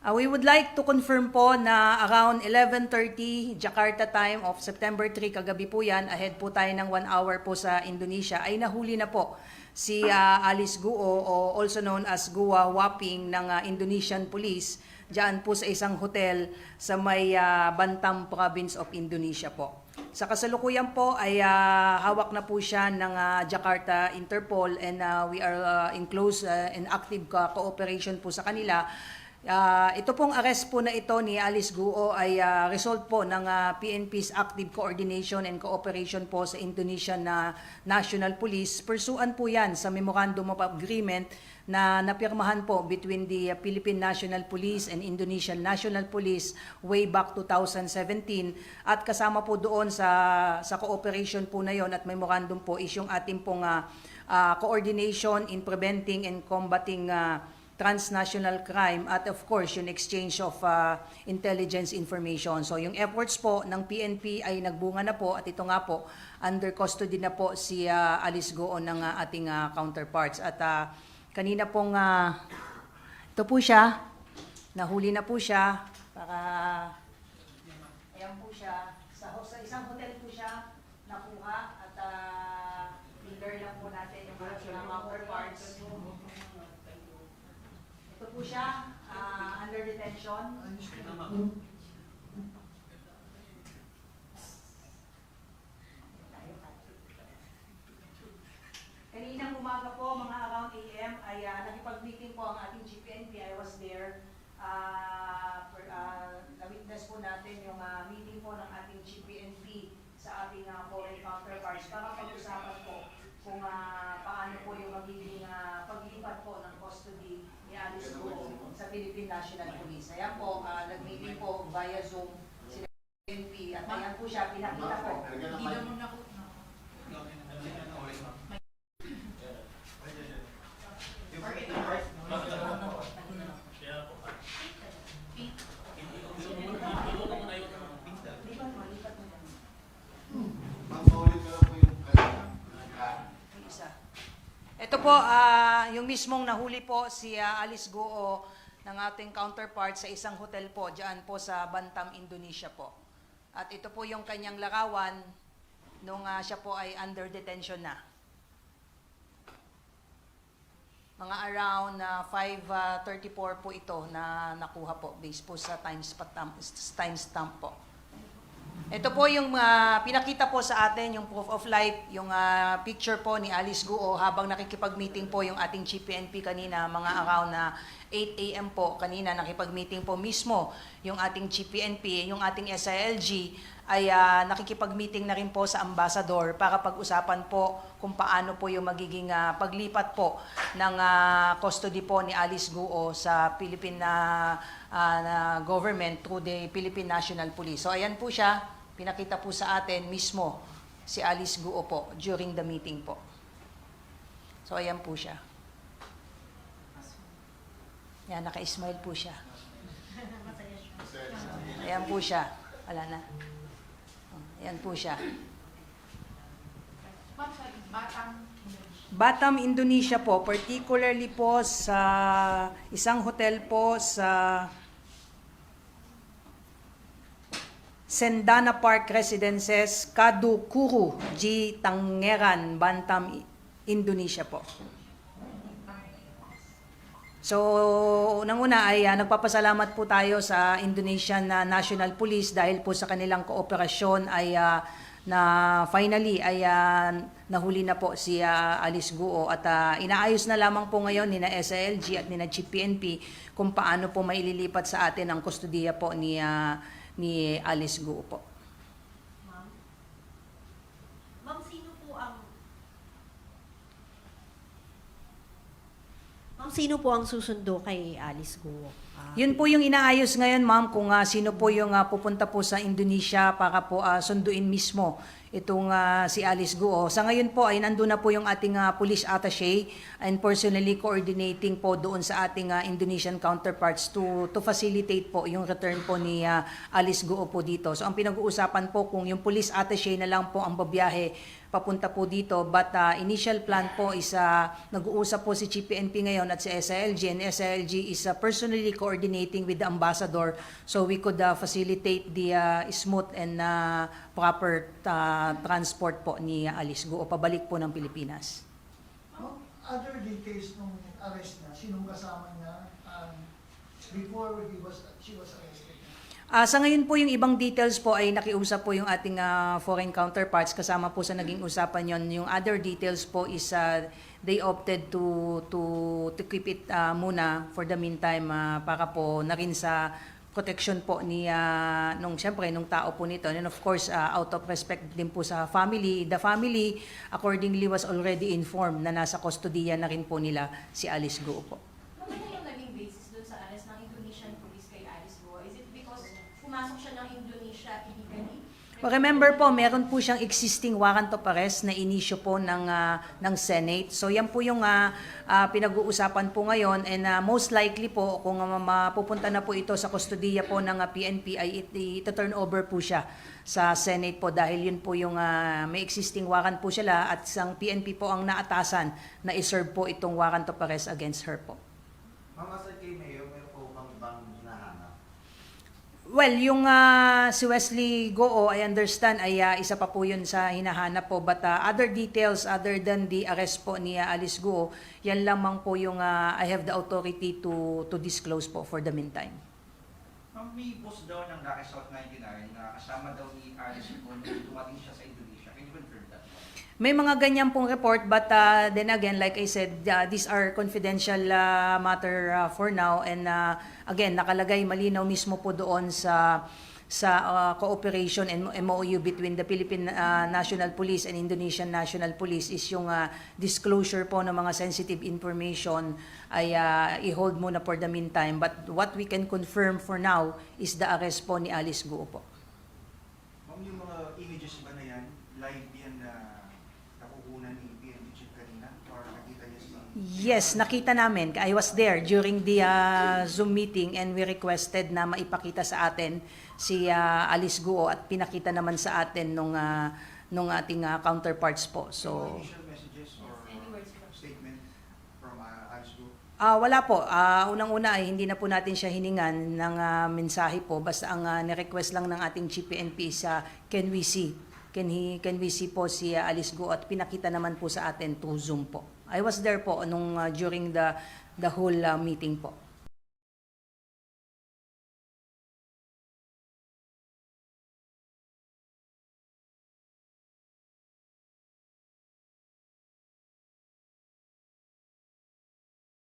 We would like to confirm po na around 11:30 Jakarta time of September 3, kagabi po yan, ahead po tayo ng 1 hour po sa Indonesia, ay nahuli na po si Alice Guo, o also known as Gua Waping ng Indonesian Police, diyan po sa isang hotel sa may Bantam Province of Indonesia po. Sa kasalukuyan po ay hawak na po siya ng Jakarta Interpol, and we are in close and active cooperation po sa kanila. Ito pong arrest po na ito ni Alice Guo ay result po ng PNP's active coordination and cooperation po sa Indonesian National Police. Pursuant po yan sa Memorandum of Agreement na napirmahan po between the Philippine National Police and Indonesian National Police way back 2017, at kasama po doon sa cooperation po na yon at memorandum po is yung ating pong coordination in preventing and combating transnational crime, at of course yung exchange of intelligence information. So yung efforts po ng PNP ay nagbunga na po, at ito nga po under custody na po si Alice Guo ng ating counterparts. At kanina pong ito po siya, nahuli na po siya, para ayan po siya, sa isang hotel po siya nakuha, at leader lang po natin yung ating counterparts. Ito po siya, under detention. Kaninang umaga po, mga around AM, ay nakipag-meeting po ang ating GPNP. I was there. Na-witness po natin yung meeting po ng ating GPNP sa ating foreign counterparts para pag-usapan po kung paano po yung magiging paglipat po ng custody ni Alice Guo sa Philippine National Police. Ayan po, nag-meeting po via Zoom si PNP, at ayan po siya, pinakita po. Ito po, yung mismong nahuli po si Alice Guo ng ating counterpart sa isang hotel po, dyan po sa Bantam, Indonesia po. At ito po yung kanyang larawan nung siya po ay under detention na. Mga around 5:34 po ito na nakuha po, based po sa timestamp po. Ito po yung pinakita po sa atin, yung proof of life, yung picture po ni Alice Guo habang nakikipag-meeting po yung ating GPNP kanina, mga around 8 AM po kanina, nakipag-meeting po mismo yung ating GPNP, yung ating SILG ay nakikipag-meeting na rin po sa ambassador para pag-usapan po kung paano po yung magiging paglipat po ng custody po ni Alice Guo sa Philippine government through the Philippine National Police. So ayan po siya, pinakita po sa atin mismo si Alice Guo po during the meeting po. So ayan po siya. Yan, naka-smile po siya. Ayan po siya. Wala na. Ayan po siya. Batam, Indonesia po, particularly po sa isang hotel po sa Sendana Park Residences, Kadukuru, G. Tangeran, Bantam, Indonesia po. So, unang-una ay nagpapasalamat po tayo sa Indonesian National Police dahil po sa kanilang kooperasyon ay na finally ay nahuli na po si Alice Guo, at inaayos na lamang po ngayon ni na SILG at ni na GPNP kung paano po maililipat sa atin ang kustodiya po ni Alice Guo po. Sino po ang susundo kay Alice Guo? Yun po yung inaayos ngayon, ma'am, kung sino po yung pupunta po sa Indonesia para po sunduin mismo si Alice Guo. Sa ngayon po ay nandun na po yung ating police attaché and personally coordinating po doon sa ating Indonesian counterparts to facilitate po yung return po ni Alice Guo po dito. So ang pinag-uusapan po kung yung police attaché na lang po ang babiyahe papunta po dito, but initial plan po is nag-uusap po si GPNP ngayon at si SILG, and SILG is personally coordinating with the ambassador so we could facilitate the smooth and proper transport po ni Alice Guo pabalik po ng Pilipinas. Other details nung arrest na, sinong kasama niya before she was arrested? Sa ngayon po yung ibang details po ay nakiusap po yung ating foreign counterparts, kasama po sa naging usapan yon. Yung other details po is they opted to keep it muna for the meantime para po na rin sa protection po ni syempre nung tao po nito, and of course out of respect din po sa family. The family accordingly was already informed na nasa kustodiya na rin po nila si Alice Guo po. Ano yung naging basis dun sa arrest ng Indonesian police kay Alice Guo? Is it because pumasok siya ng Indonesia illegally? Remember po, meron po siyang existing warrant of arrest na inisyo po ng Senate. So yan po yung pinag-uusapan po ngayon, and most likely po kung mapupunta na po ito sa kustodiya po ng PNP ay ito-turn over po siya sa Senate po dahil yun po yung may existing warrant po sila at ang PNP po ang naatasan na iserve po itong warrant of arrest against her po. Ma'am, aside kay Mayor, meron po bang ibang hinahanap? Well, yung si Wesley Guo, I understand, ay isa pa po yun sa hinahanap po. But other details other than the arrest po ni Alice Guo, yan lamang po yung I have the authority to disclose po for the meantime. Ma'am, may post daw ng Lucky South 99 na kasama daw ni Alice Guo nung dumating siya sa Indonesia. Can you confirm that? May mga ganyan pong report, but then again, like I said, these are confidential matter for now, and again, nakalagay malinaw mismo po doon sa cooperation and MOU between the Philippine National Police and Indonesian National Police is yung disclosure po ng mga sensitive information ay i-hold muna for the meantime, but what we can confirm for now is the arrest po ni Alice Guo po. Ma'am, yung mga images ba na yan, live yan na nakukunan ni PNP Chief kanina? Or nakita niya sa... Yes, nakita namin. I was there during the Zoom meeting, and we requested na maipakita sa atin si Alice Guo at pinakita naman sa atin nung ating counterparts po. So Initial messages or statement from Alice Guo? wala po. Unang-una ay hindi na po natin siya hiningan ng mensahe po. Basta ang ni-request lang ng ating GPNP sa can we see po si Alice Guo, at pinakita naman po sa atin through Zoom po. I was there po nung during the whole meeting po.